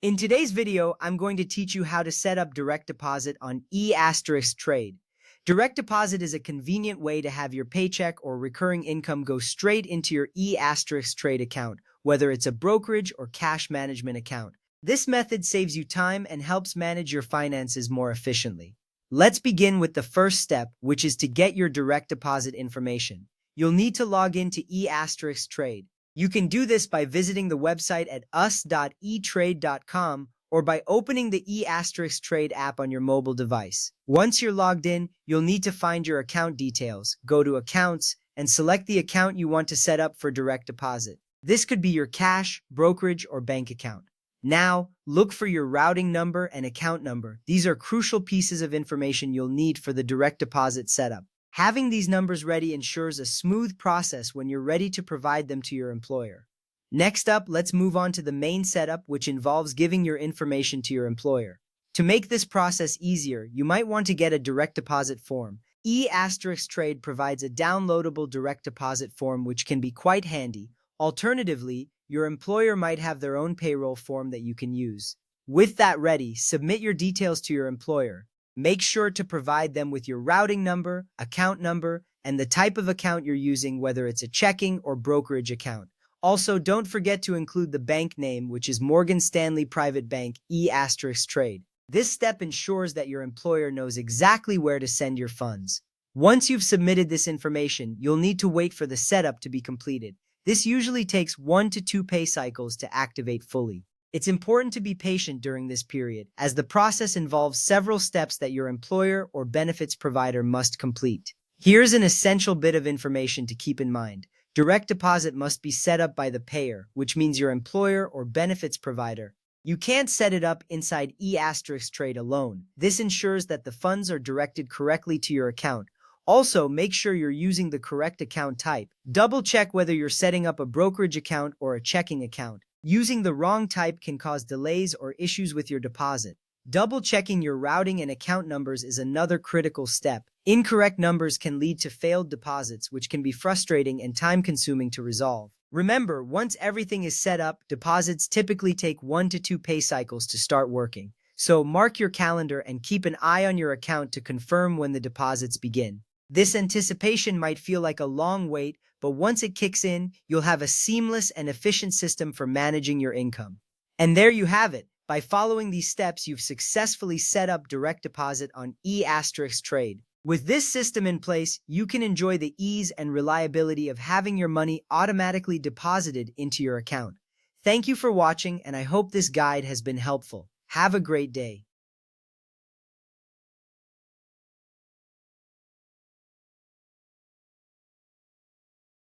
In today's video, I'm going to teach you how to set up direct deposit on eTrade. Direct deposit is a convenient way to have your paycheck or recurring income go straight into your eTrade account, whether it's a brokerage or cash management account. This method saves you time and helps manage your finances more efficiently. Let's begin with the first step, which is to get your direct deposit information. You'll need to log into eTrade. You can do this by visiting the website at us.etrade.com or by opening the eTrade app on your mobile device. Once you're logged in, you'll need to find your account details, go to Accounts, and select the account you want to set up for direct deposit. This could be your cash, brokerage, or bank account. Now, look for your routing number and account number. These are crucial pieces of information you'll need for the direct deposit setup. Having these numbers ready ensures a smooth process when you're ready to provide them to your employer. Next up, let's move on to the main setup, which involves giving your information to your employer. To make this process easier, you might want to get a direct deposit form. eTrade provides a downloadable direct deposit form which can be quite handy. Alternatively, your employer might have their own payroll form that you can use. With that ready, submit your details to your employer. Make sure to provide them with your routing number, account number, and the type of account you're using, whether it's a checking or brokerage account. Also, don't forget to include the bank name, which is Morgan Stanley Private Bank eTrade. This step ensures that your employer knows exactly where to send your funds. Once you've submitted this information, you'll need to wait for the setup to be completed. This usually takes 1 to 2 pay cycles to activate fully. It's important to be patient during this period, as the process involves several steps that your employer or benefits provider must complete. Here's an essential bit of information to keep in mind. Direct deposit must be set up by the payer, which means your employer or benefits provider. You can't set it up inside eTrade alone. This ensures that the funds are directed correctly to your account. Also, make sure you're using the correct account type. Double check whether you're setting up a brokerage account or a checking account. Using the wrong type can cause delays or issues with your deposit. Double-checking your routing and account numbers is another critical step. Incorrect numbers can lead to failed deposits, which can be frustrating and time-consuming to resolve. Remember, once everything is set up, deposits typically take 1 to 2 pay cycles to start working. So mark your calendar and keep an eye on your account to confirm when the deposits begin. This anticipation might feel like a long wait, but once it kicks in, you'll have a seamless and efficient system for managing your income. And there you have it. By following these steps, you've successfully set up direct deposit on eTrade. With this system in place, you can enjoy the ease and reliability of having your money automatically deposited into your account. Thank you for watching, and I hope this guide has been helpful. Have a great day.